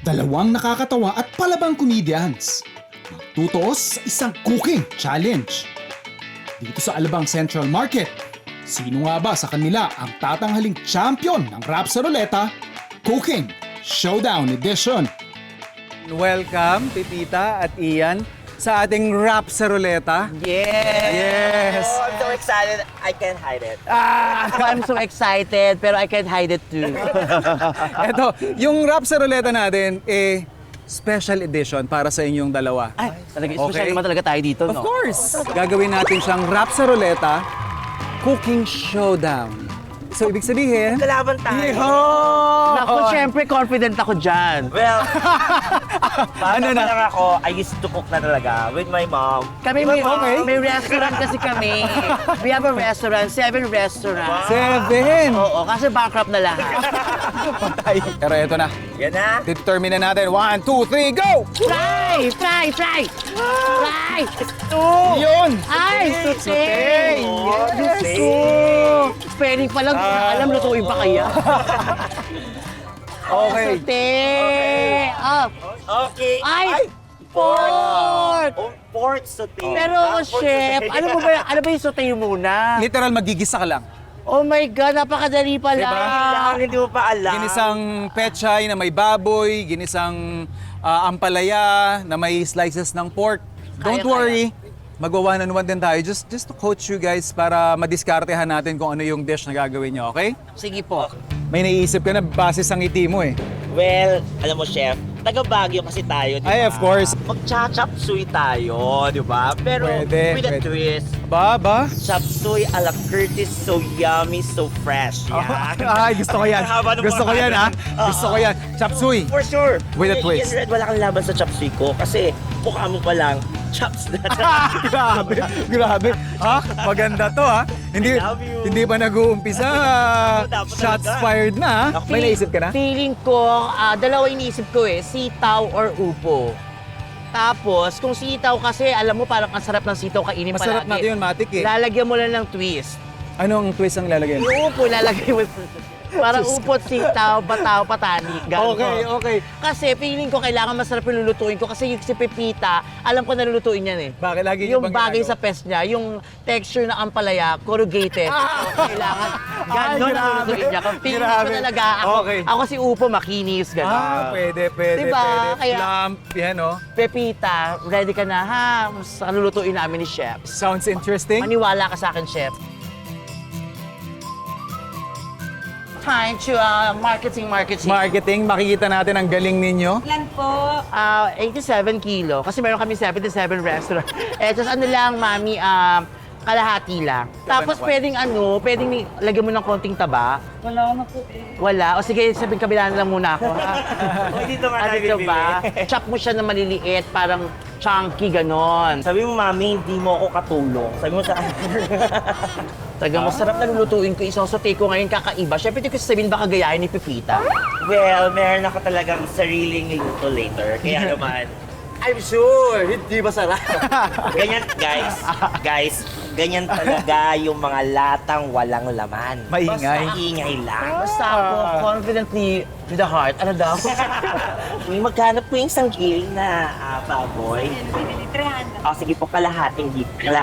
Dalawang nakakatawa at palabang comedians. Magtutuos sa isang cooking challenge. Dito sa Alabang Central Market, sino nga ba sa kanila ang tatanghaling champion ng Rap sa Ruleta Cooking Showdown Edition? Welcome, Pipita at Ian, sa ating Rap sa Ruleta. Yes! Yes! Oh, I'm so excited, I can't hide it. I'm so excited, pero I can't hide it too. Ito, yung Rap sa Ruleta natin, special edition para sa inyong dalawa. Ay, talaga, Okay. special naman talaga tayo dito, Of no? course! Gagawin natin siyang Rap sa Ruleta Cooking Showdown. So, ibig sabihin... Kalaban tayo. Yeehaw! Naku, syempre, confident ako dyan. Well, bata Ano pa na? lang ako, I used to cook na talaga with my mom. Kami may restaurant kasi kami. We have a restaurant, 7 restaurants. 7! Oo, kasi bankrupt na lahat. Pero ito na. Yan na. Determine na natin. 1, 2, 3, go! Fry! Fry! Fry! Fry! Yun! Ay, sute! Oh, Diyos sute. ko! Pwede pa lang, alam, lutuin pa kaya? Okay. Sute! Ah, Okay. ay! Pork! Oh, pork saute. Pero, chef, ano ba yung saute muna? Literal, magigisa ka lang. Oh my God, napakadali pala. Kailangan hindi mo pa alam. Ginisang pechay na may baboy, ginisang ampalaya na may slices ng pork. Don't Kaya. worry, magwa one on one din tayo. Just to coach you guys para madiskartehan natin kung ano yung dish na gagawin nyo, okay? Sige po. May naiisip ka na base sa ngiti mo eh. Well, alam mo, chef, taga Baguio kasi tayo, di ba? Ay, of course. Magcha-chop suey tayo, di ba? Pero Pwede, with a pwede. twist. Ba? Chop suey a la Curtis, so yummy, so fresh. Yan. Ay, gusto ko yan. Haba ng Gusto ko yan, ha? Gusto ko yan. Chop suey. For sure. With a twist. Ian Red, wala kang laban sa chop suey ko kasi mukha mo pa lang, chops na. Grabe, grabe. Ha? Maganda to, ha? Hindi, I love you. hindi pa nag-uumpisa. Dapat Shots talaga. fired na, ha? May naisip ka na? Feeling ko, dalawa iniisip ko sitaw or upo. Tapos, kung sitaw kasi, alam mo parang ang sarap ng sitaw kainin Masarap palagi. natin yun, Matik, eh. Lalagyan mo lang ng twist. Anong twist ang lalagyan? Yung upo, lalagay mo. Parang upot, sitaw, bataw, patani. Ganun Okay, ko. okay. Kasi feeling ko kailangan masarap yung lulutuin ko kasi yung si Pepita, alam ko na lulutuin yan eh. Bakit lagi Yung bang bagay ginagawa? sa pes niya, yung texture na ampalaya, corrugated. Kailangan, Ay, gano'n ang grabe. lulutuin niya. Kung feeling ko Grabe. talaga, Okay. ako si Upo, makinis, gano'n. Pwede, Diba? pwede. Kaya- Plump, yan, oh. Pepita, ready ka na ha? Sa lulutuin namin ni Chef. Sounds interesting. Maniwala ka sa akin, Chef. Time to marketing. Marketing, makikita natin ang galing ninyo. Ilan po? 87 kilo. Kasi meron kami 77 restaurant. Just ano lang, mami, kalahati lang. Tapos pwedeng lagyan mo ng konting taba. Wala na po eh. Wala. O sige, sabihin kabila na lang muna ako. ha? Uy, dito nga tayo Ano ba? bibili. Chop mo siya na maliliit, parang chunky, ganon. Sabi mo, mami, hindi mo ako katulong. Sabi mo sa akin. Taga masarap na lulutuin ko, isasote ko ngayon kakaiba. Siyempre, hindi ko sasabihin baka gayahin ni Pepita. Well, meron ako talagang sariling luto later. Kaya naman, I'm sure, hindi masarap. ganyan, guys, ganyan talaga yung mga latang walang laman. Maingay. Basta ingay lang. Basta ako, confidently with the heart. Ano daw? May magkano po yung isang kilo na baboy? Binili 300. O, sige po, kalahating kilo.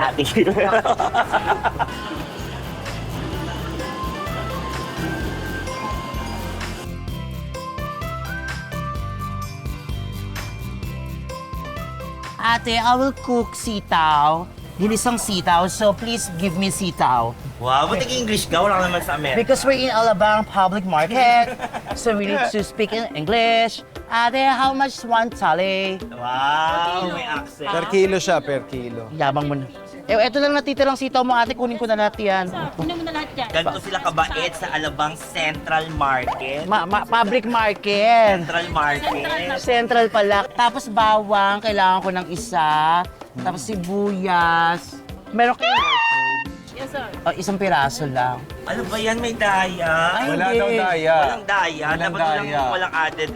Ate, I will cook sitaw. Ginisang sitaw, so please give me sitaw. Wow, ba't nag-English ka? Wala ka naman sa Amerika. Because we're in Alabang public market, so we need to speak in English. Ate, how much one tali? Wow, may accent. Per kilo siya, per kilo. Yabang mo na. Eto lang natitirang sitaw mo, ate. Kunin ko na lahat yan. Kunin mo na lahat yan. Ganito sila kabait sa Alabang Central Market. Public market. Central Market. Central pala. Tapos bawang, kailangan ko ng isa. Tapos sibuyas. Meron kayo? Yes, sir. Isang piraso lang. Ano ba yan? May daya? Ay, Wala hindi. daw daya. Walang daya. Walang Dapat daya. walang added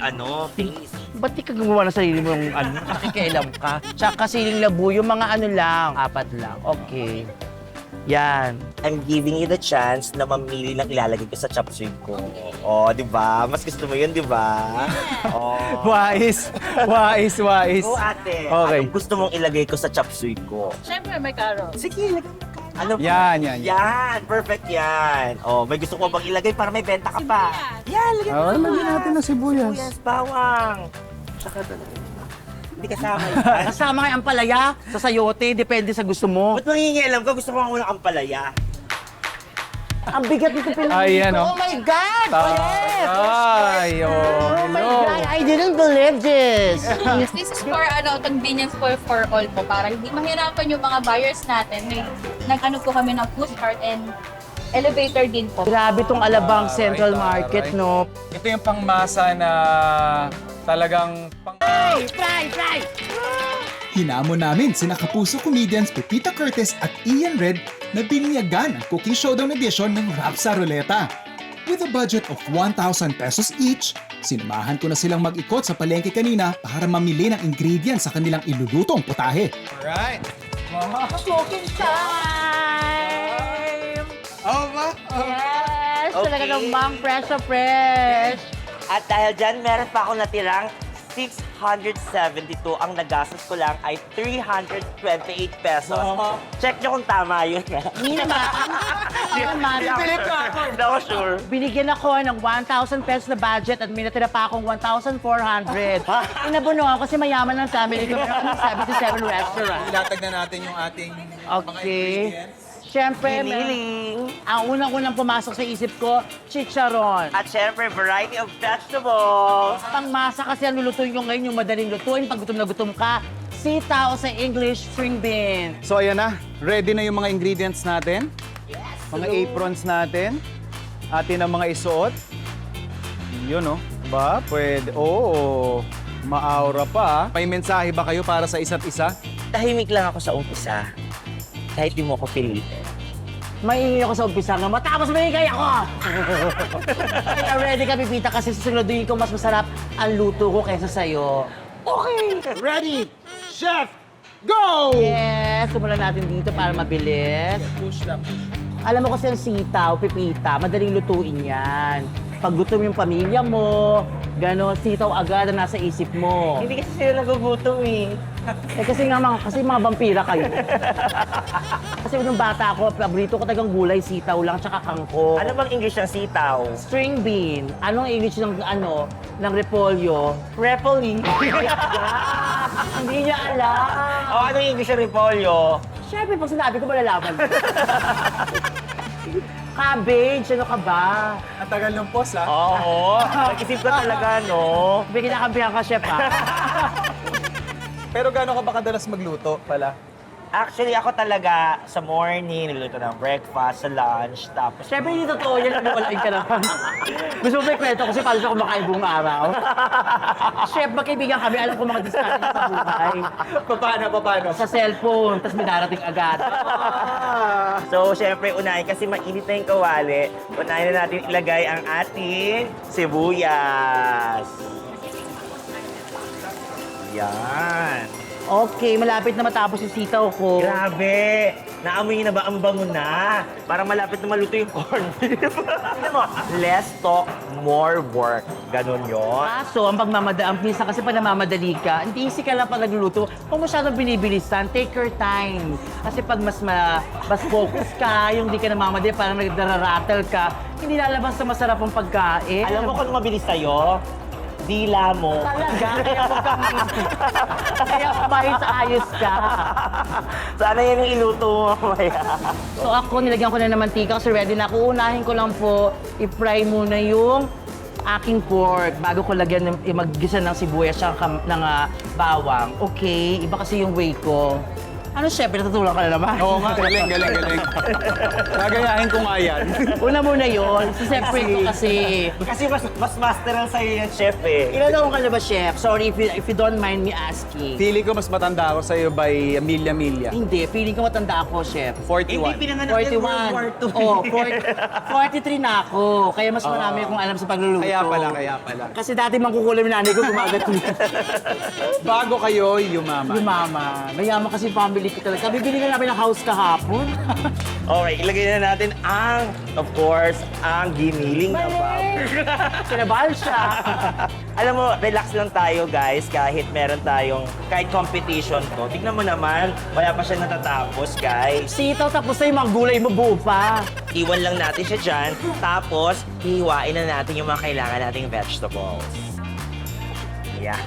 taste. Ba't di ka gumawa ng sarili mong nakikialam ka? Tsaka siling labu, yung mga ano lang, 4 lang. Okay. Yan. I'm giving you the chance na mamili ng ilalagay ko sa chop suey ko. Oh, di ba? Mas gusto mo yun, di ba? Oh. Wais. Wais, wais. Oo, ate. Okay. Anong gusto mong ilagay ko sa chop suey ko? Siyempre may carrot. Sige, ilagay mo. Ano pa? Yan. Yan, perfect yan. Oh, may gusto ko bang ilagay para may benta ka pa? Yan, lagay mo. Lagyan natin ng sibuyas. Sibuyas, bawang. Tsaka hindi kasama yan. Kasama kayo ang palaya sa sayote, depende sa gusto mo. Ba't mangingialam ka? Gusto ko nga unang ampalaya. Ang bigat nito pinili Ayan, ko. oh. Oh my God! Yes! Ay, Oh my hello. God, I didn't believe this. Yes, this is for convenience for all po. Para hindi mahirapan yung mga buyers natin. May nag-ano po kami ng push cart and elevator din po. Grabe tong Alabang Alright, Central Market, alright. no? Ito yung pangmasa na talagang Fry! Hinamon namin sina Kapuso comedians Pepita Curtis at Ian Red na binyagan ang Cooking Showdown edition ng Rap sa Ruleta. With a budget of 1,000 pesos each, sinamahan ko na silang mag-ikot sa palengke kanina para mamili ng ingredients sa kanilang ilulutong putahe. Alright. Smoking time! Oh, ba? Yes! Okay. Talaga namang fresh na fresh. At dahil dyan, meron pa ako natirang 672. Ang nagastos ko lang ay 328 pesos. Check nyo kung tama yun. Hindi naman. Hindi naman. Hindi ako sure. Binigyan ako ng 1,000 pesos na budget at may natira pa akong 1,400. Inabuno ako kasi mayaman ng family ko. Meron akong 77 restaurant. Ilatag na natin yung ating mga Okay. ingredients. Siyempre, Piniling. ang unang-unang pumasok sa isip ko, chicharon. At syempre, variety of vegetables. Pangmasa kasi ang lulutuin ko ngayon, yung madaling lutuin, pag gutom na gutom ka, sitaw sa English, string bean. So ayan na, ready na yung mga ingredients natin. Mga aprons natin. Atin ang mga isuot. Yun, oh. Ba? Pwede. Oo. Maaura pa. May mensahe ba kayo para sa isa't isa? Tahimik lang ako sa umpisa. Kahit di mo ako pilitin. Maingay ako sa umpisa nga, matapos maingay ako! Kaya ready ka, Pipita, kasi susunodin ko mas masarap ang luto ko kaysa sa'yo. Okay! Ready? Chef, go! Yes, simulan natin dito para mabilis. Push lang. Alam mo kasi ang sitaw, Pipita, madaling lutuin yan. Pag gutom yung pamilya mo, gano'n, sitaw agad ang nasa isip mo. Hindi kasi sila nagugutom eh. Eh kasi mga vampira kayo. Kasi nung bata ako, paborito ko talagang gulay, sitaw lang, tsaka kangkong. Ano bang English ng sitaw? String bean. Anong English ng ng repolyo? Repoli. Hindi niya alam. O ano yung English ng repolyo? Siyempre, pag sinabi ko, malalaman. Cabbage, ano ka ba? Ang tagal ng pause, ha? Oo. Nag-isip ko talaga, no? May kinakampihan ka, chef, ha? Pero gaano ka ba kadalas magluto pala? Actually, ako talaga sa morning, niluluto ng breakfast, sa lunch, tapos... Siyempre, hindi totoo yan. Walain ka naman. Gusto mo may kwento kasi paano siya kumakain buong araw? Chef, magkaibigan kami. Alam ko mga diskarte sa buhay. Paano? Sa cellphone, tapos may darating agad. So, syempre, unahin kasi mainit na yung kawali. Unahin na natin ilagay ang ating sibuyas. Yan. Okay, malapit na matapos yung sitaw ko. Grabe! Naamoy na ba ang bango na? Parang malapit na maluto yung corn beef. Alam mo, less talk, more work. Ganon yun. Kaso, ang minsan kasi pag namamadali ka, hindi easy ka lang pag nagluluto. Kung masyadong binibilisan, take your time. Kasi pag mas focus ka, yung di ka namamadali, parang nagdararattle ka, hindi lalabas sa masarap ang pagkain. Alam mo kung mabilis sa'yo? Dila mo. Talaga, kaya kumain sa ayos ka. Sana yan yung iluto mo mamaya. So ako, nilagyan ko na ng mantika kasi ready na ako. Unahin ko lang po, i-fry muna yung aking pork bago ko lagyan mag-gisa ng sibuyas at ng bawang. Okay, iba kasi yung way ko. Ano, chef, natutulong ka na naman. Oo nga, galing. Gagayahin ko nga yan. Una muna yun, separate ko kasi. Kasi mas master ang sa'yo yan, chef eh. Ilan taon ka na ba, chef? Sorry if you don't mind me asking. Feeling ko mas matanda ako sa'yo by milya-milya. Hindi, feeling ko matanda ako, chef. 41. pinanganak yan World War 41. II. Oh, 43 na ako. Kaya mas marami akong alam sa pagluluto. Kaya pala. Kasi dati mangkukulam yung nanay ko, gumagat niya. Bago kayo yumaman. Yung mama. Mayaman kasi family hindi ko talaga. Bibili na namin ng house kahapon. Okay, ilagay na natin ang, of course, ang giniling na Kinabahan siya. Alam mo, relax lang tayo guys, kahit kahit competition to. Tignan mo naman, wala pa siya natatapos guys. Sitaw tapos na yung mga gulay mo buo pa. Iwan lang natin siya dyan, tapos hihiwain na natin yung mga kailangan nating vegetables. Yeah.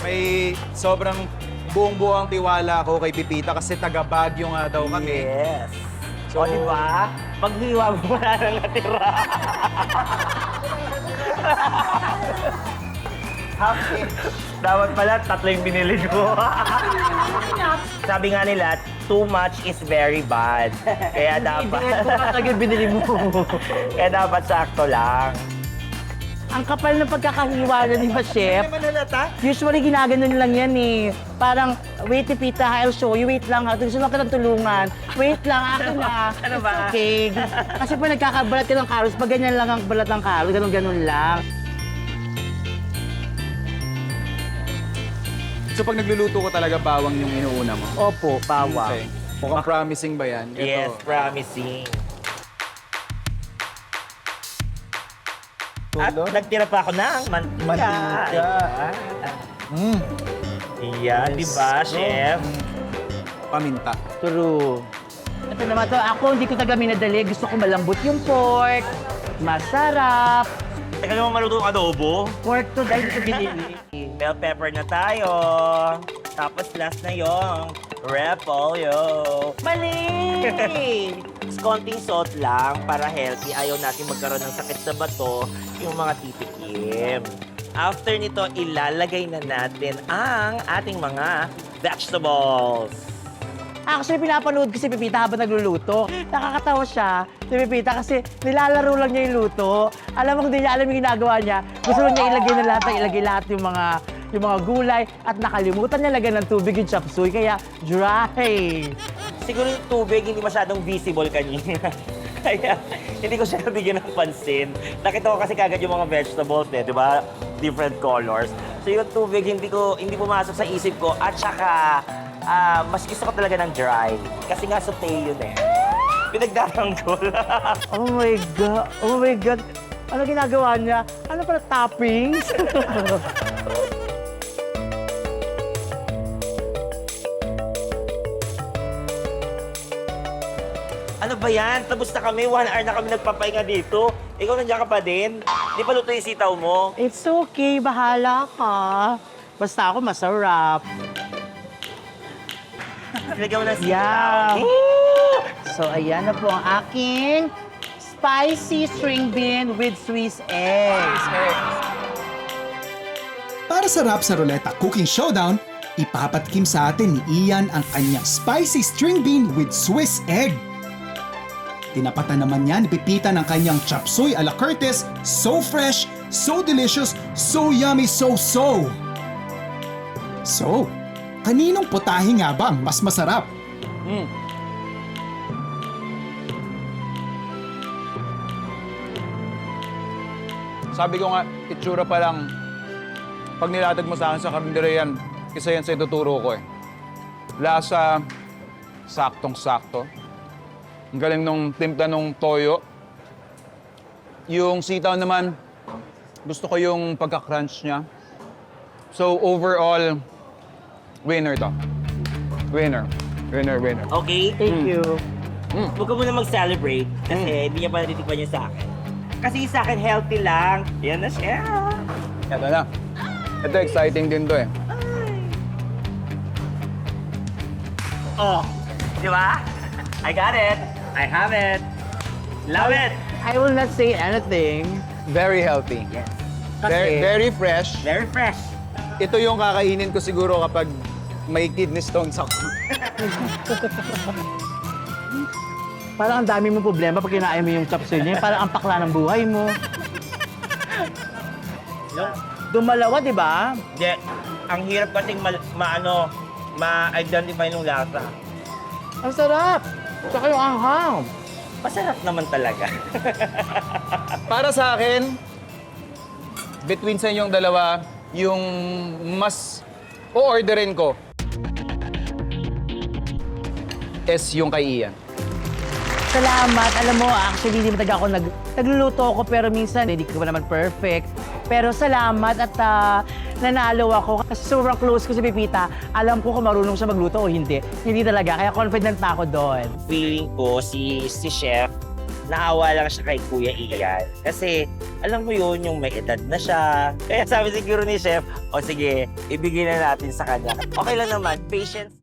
May sobrang buong-buo ang tiwala ko kay Pipita kasi taga-Baguio nga daw kami. Yes. So- So, di ba? Paghiwa mo, wala nang natira. Okay. Dapat pala, 3 yung binili ko. Sabi nga nila, too much is very bad. Kaya dapat... Hindi, binili mo. Kaya dapat sakto lang. Ang kapal ng pagkakahiwa na ni ba, chef? Hindi naman halata. Usually, ginaganon lang yan eh. Parang, wait, Pipita, I'll show you. Wait lang ha. Gusto lang ka ng tulungan. Wait lang, akin na. Ano ba? It's okay. Kasi pag nagkakabalat ka ng karos, pag ganyan lang ang balat ng karos, ganun-ganun lang. So pag nagluluto ko talaga bawang yung inuuna mo? Opo, bawang. Okay. Mukhang promising ba yan? Ito. Yes, promising. At Tulo? nagtira pa ako ng mantika. Mantika. Mm. Iyan, di ba, chef? Paminta. True. Ito naman to, ako hindi ko taga minadali. Gusto ko malambot yung pork. Masarap. Teka naman maluto ang adobo. Pork to dahil ko binili. Bell pepper na tayo. Tapos last na yung repolyo. Mali! Konting salt lang para healthy. Ayaw natin magkaroon ng sakit sa bato yung mga titikim. After nito, ilalagay na natin ang ating mga vegetables. Actually, pinapanood ko si Pipita habang nagluluto. Nakakatawa siya, si Pipita, kasi nilalaro lang niya yung luto. Alam mo, hindi niya alam yung ginagawa niya. Gusto lang niya ilagay lahat yung mga gulay at nakalimutan niya lagyan ng tubig yung chop suey, kaya dry. Siguro yung tubig hindi masyadong visible kanina. Kaya hindi ko siya nabigyan ng pansin. Nakita ko kasi kagad yung mga vegetables di ba? Different colors. So yung tubig hindi pumasok sa isip ko at saka mas gusto ko talaga ng dry. Kasi nga sauté yun eh. Pinagdatanggol. Oh my God! Oh my God! Ano ginagawa niya? Ano pala, toppings? Ano ba yan? Tapos na kami. 1 hour na kami nagpapahinga dito. Ikaw nandiyan ka pa din? Di pa luto yung sitaw mo? It's okay, bahala ka. Basta ako masarap. Nilagyan mo ng sitaw. Yeah. Woo! So, ayan na po ang aking spicy string bean with Swiss eggs. Para sa Rap sa Ruleta Cooking Showdown, ipapatikim sa atin ni Ian ang kanyang spicy string bean with Swiss egg. Tinapatan naman niya ni Pipita ng kanyang chop suey a la Curtis, so fresh, so delicious, so yummy, so. So, kaninong putahe nga ba ang mas masarap? Sabi ko nga, itsura pa lang, pag nilatag mo sa akin sa karinderya yan, isa yan sa ituturo ko eh. Lasa, saktong-sakto. Ang galing nung timpla nung toyo. Yung sitaw naman, gusto ko yung pagka-crunch niya. So overall, winner to. Winner. Okay? Thank you. Huwag ka muna mag-celebrate kasi hindi niya pa natitikman yun sa akin. Kasi yung sa akin, healthy lang. Yan na siya. Ito na. Ito, exciting din to eh. Oh, di ba? I got it. I have it. Love it. I will not say anything. Very healthy. Yes. Kasi, Very fresh. Very fresh. Ito yung kakainin ko siguro kapag may kidney stones ako. parang ang dami mong problema pag kinain mo yung chop suey niya. Parang ang pakla ng buhay mo. Dumalawa, di ba? Hindi. Ang hirap kasing ma-identify ng lasa. Ang sarap. Tsaka yung anghang. Masarap naman talaga. Para sa akin, between sa inyong dalawa, yung mas o-orderin ko. is yung kay Ian. Salamat. Alam mo, actually, hindi talaga ako nagluluto ako pero minsan hindi ko pa naman perfect. Pero salamat at nanalo ako kasi sobrang close ko si Pipita. Alam ko kung marunong siya magluto o hindi. Hindi talaga, kaya confident na ako doon. Feeling ko si chef, naawa lang siya kay Kuya Ian. Kasi alam mo yun, yung may edad na siya. Kaya sabi siguro ni chef, o sige, ibigay na natin sa kanya. Okay lang naman, patience.